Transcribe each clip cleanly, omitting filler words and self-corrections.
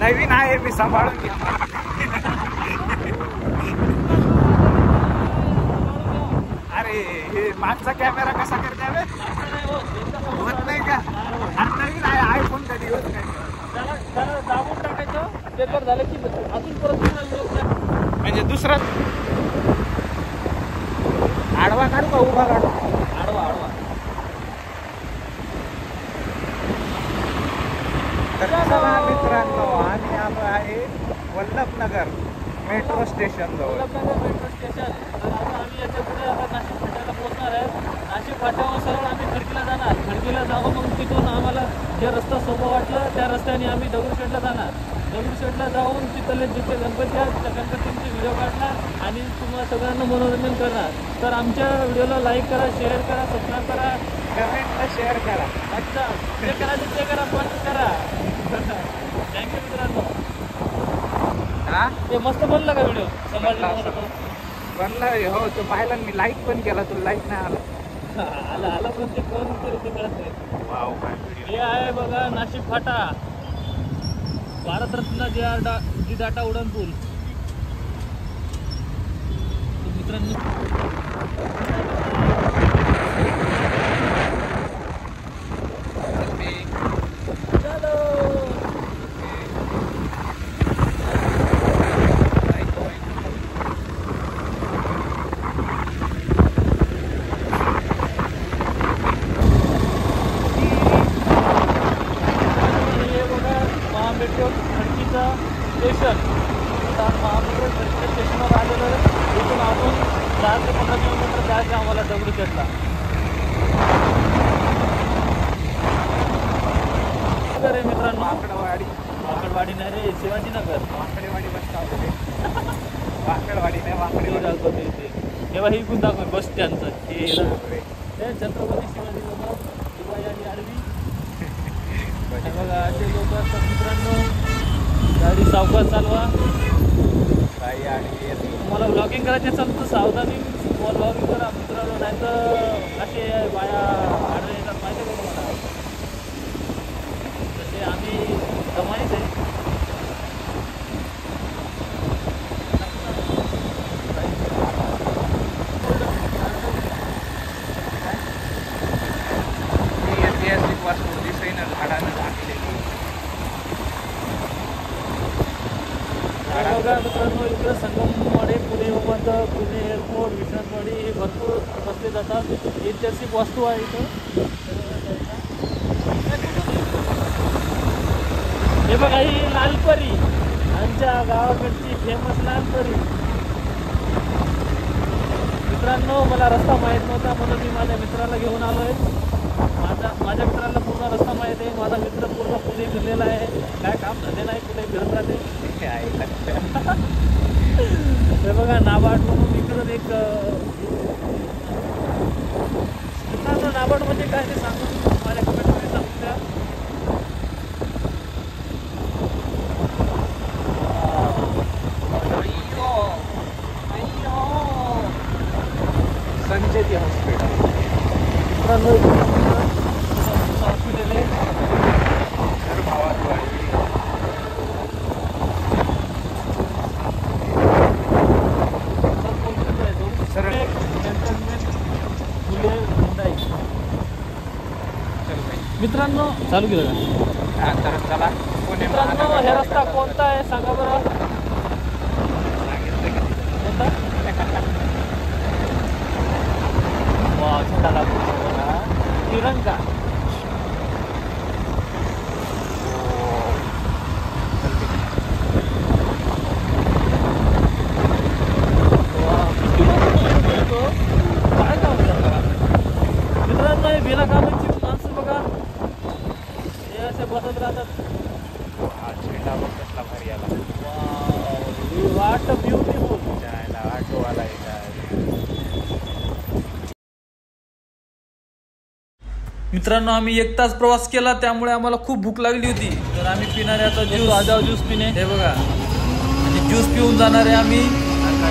नवीन आहे मी सांभाळून घ्या. अरे हे मागचा कॅमेरा कसा करते होत नाही का? नवीन आहे आयफोन कधी होत नाही. दाबून टाकायचं पेपर झालं की अजून परत म्हणजे दुसरा आडवा काढू का उभा काढू? आडवा आडवा. तर चला मित्रांनो आम्ही आलो आहे वल्लभनगर मेट्रो स्टेशन जवळ. Vallabhnagar metro station. तर आता आम्ही याच्या पुढे आता नाशिक फाट्याला पोहोचणार आहे. नाशिक फाट्यावर सरळ आम्ही खडकीला जाणार. खडकीला जाऊन मग तिथून आम्हाला जे रस्ता सोपं वाटलं त्या रस्त्याने आम्ही दगडूशेठला जाणार. दगडूशेठला जाऊन तिथले जिथे गणपती आहेत त्या गणपतींचे व्हिडिओ काढणार आणि तुम्हाला सगळ्यांना मनोरंजन करणार. तर आमच्या व्हिडिओला लाईक करा, शेअर करा, सबस्क्राईब करा, कमेंटला शेअर करा. अच्छा जे करायचं ते करा, पण करा. थँक्यू मित्रांनो. हा ते मस्त बनलं का व्हिडिओ? बनला हो. तो पाहिला मी लाईक पण केला. तुला लाईक नाही आला? आला आला पण ते कोण ते कळत नाही. वाव काय हे आहे बघा नाशिक फाटा, भारतरत्न जी डाटा उड्डाण पूल. मित्रांनो मेट्रो खडकीचं स्टेशन. आता महामेट्रो खडकीच्या स्टेशनवर आलेलं आहे. इथून आपण 10 ते 15 किलोमीटर जायचं आम्हाला दगडूशेठला. नगर आहे मित्रांनो. वाकडवाडी नाही रे, शिवाजीनगर. Wakdewadi bus stop. वाकडवाडी नाही वाकडेवाडी दाखवतो इथे. तेव्हा ही इकडून दाखव बस स्टँडचं. हे छत्रपती शिवाजीनगर शिवाजी आणि आरवी. बघा असे लोक असतात मित्रांनो. गाडी सावकाश चालवा. तुम्हाला ब्लॉगिंग करायचे असेल तर सावधानी ब्लॉगिंग करा मित्रांनो. नाही तर असे बाया आडवे येतात माहिती आहे का तुम्हाला? तसे आम्ही कमाईच आहे. ऐतिहासिक वास्तू दिसेना झाडानं झाकलेली. बघा मित्रांनो इकडे संगमवाडी, पुणे विमानतळ, पुणे एअरपोर्ट, विश्रांतवाडी हे भरपूर बसले जातात. ऐतिहासिक वास्तू आहे इथं. हे बघा ही लालपरी, आमच्या गावाकडची फेमस लालपरी. मित्रांनो मला रस्ता माहीत नव्हता म्हणून मी माझ्या मित्राला घेऊन आलो आहे. माझ्या मित्राला पूर्ण रस्ता माहीत आहे. माझा मित्र पूर्ण पुणे फिरलेला आहे. काय काम झाले नाही पुणे फिरत राहते. हे बघा नाबार्ड म्हणून इकडून एक मित्रांनो नाबार्ड म्हणजे काय ते सांगून माझ्या कमेंटमध्ये सांगून द्या. संजय हॉस्पिटल मित्रांनो हॉस्पिटल आहे. मित्रांनो चालू केलं का? तर चला मित्रांनो हे रस्ता कोणता आहे सांगा बरं. कोणता? वा झेंडा लागू तिरंगा. काय काम मित्रांनो हे बिना कामाची माणसं बघा हे असे बसत राहतात. झेंडा बघ कसला भारी आला. वाट ब्युटिफुल. ऑटोवाला मित्रांनो आम्ही 1 तास प्रवास केला त्यामुळे आम्हाला खूप भूक लागली होती. तर आम्ही पिणारे आता ज्यूस आजाव ज्यूस पिणे. हे बघा आणि ज्यूस पिऊन जाणार आहे आम्ही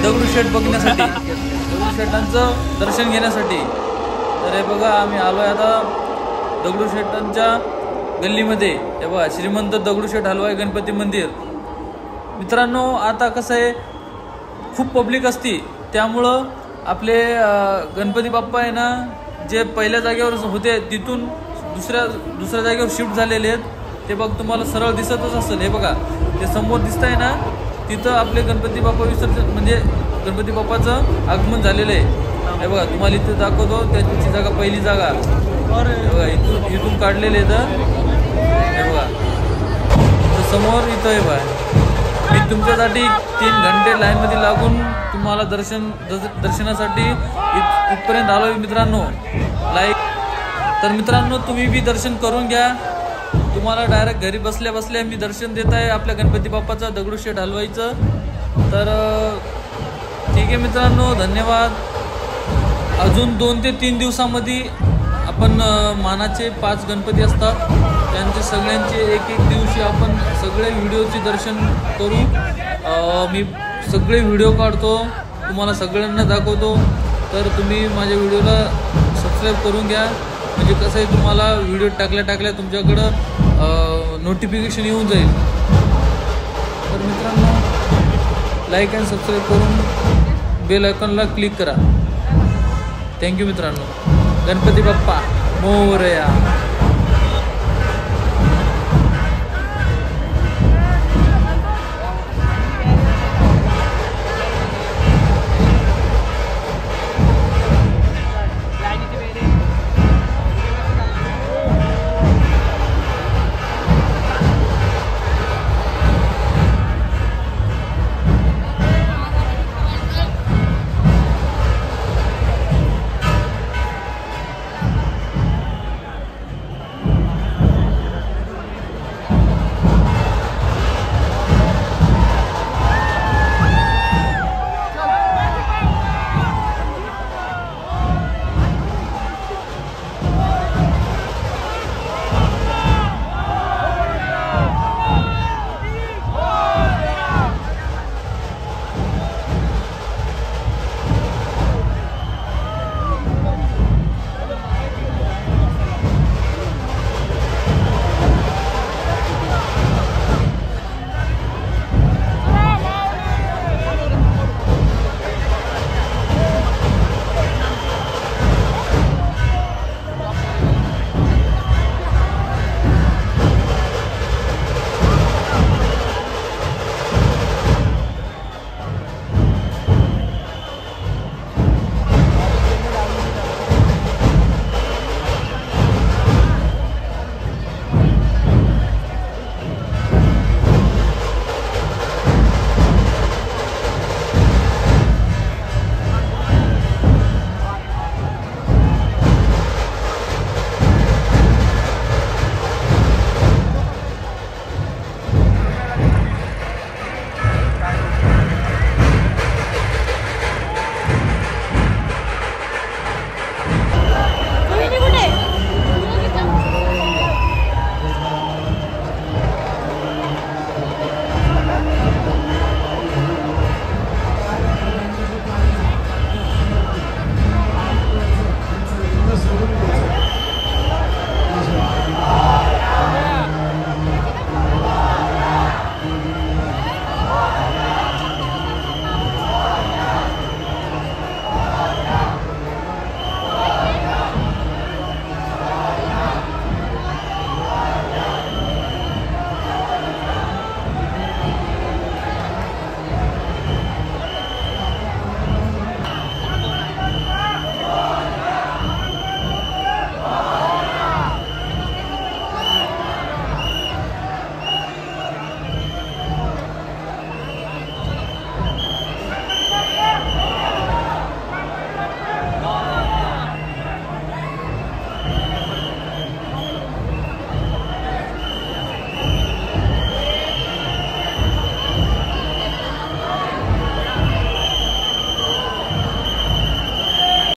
दगडूशेठ बघण्यासाठी, दगडूशेठांचं दर्शन घेण्यासाठी. तर हे बघा आम्ही आलोय आता दगडूशेठांच्या गल्लीमध्ये हे बघा श्रीमंत दगडूशेठ हलवाई गणपती मंदिर. मित्रांनो आता कसं आहे खूप पब्लिक असती त्यामुळं आपले गणपती बाप्पा आहे ना जे पहिल्या जागेवर होते तिथून दुसऱ्या जागेवर शिफ्ट झालेले आहेत. ते बघ तुम्हाला सरळ दिसतच असेल. हे बघा ते समोर दिसत आहे ना तिथं आपले गणपती बाप्पा विसर्जन म्हणजे गणपती बाप्पाचं आगमन झालेलं आहे. हे बघा तुम्हाला इथं दाखवतो त्याची जागा पहिली जागा हे बघा इथून काढलेले आहेत. हे बघा समोर इथं आहे बघा. मी तुमच्यासाठी 3 घंटे लाईनमध्ये लागून तुम्हाला दर्शनासाठी इथपर्यंत आलो आहे मित्रांनो. तर मित्रांनो तुम्ही बी दर्शन करून घ्या. तुम्हाला डायरेक्ट घरी बसल्या बसल्या मी दर्शन देत आहे आपल्या गणपती बाप्पाचं दगडूशेठ हलवाईचं. तर ठीक आहे मित्रांनो धन्यवाद. अजून 2 ते 3 दिवसामध्ये आपण मानाचे 5 गणपती असतात त्यांचे सगळ्यांचे एक दिवशी आपण सगळे व्हिडिओचे दर्शन करू. मी सगळे व्हिडिओ काढतो तुम्हाला सगळ्यांना दाखवतो. तर तुम्ही माझ्या व्हिडिओला सबस्क्राईब करून घ्या म्हणजे कसं आहे तुम्हाला व्हिडिओ टाकल्या तुमच्याकडं नोटिफिकेशन येऊन जाईल. तर मित्रांनो लाईक अँड सबस्क्राईब करून बेल आयकॉनला क्लिक करा. थँक्यू मित्रांनो. गणपती बाप्पा मोरया.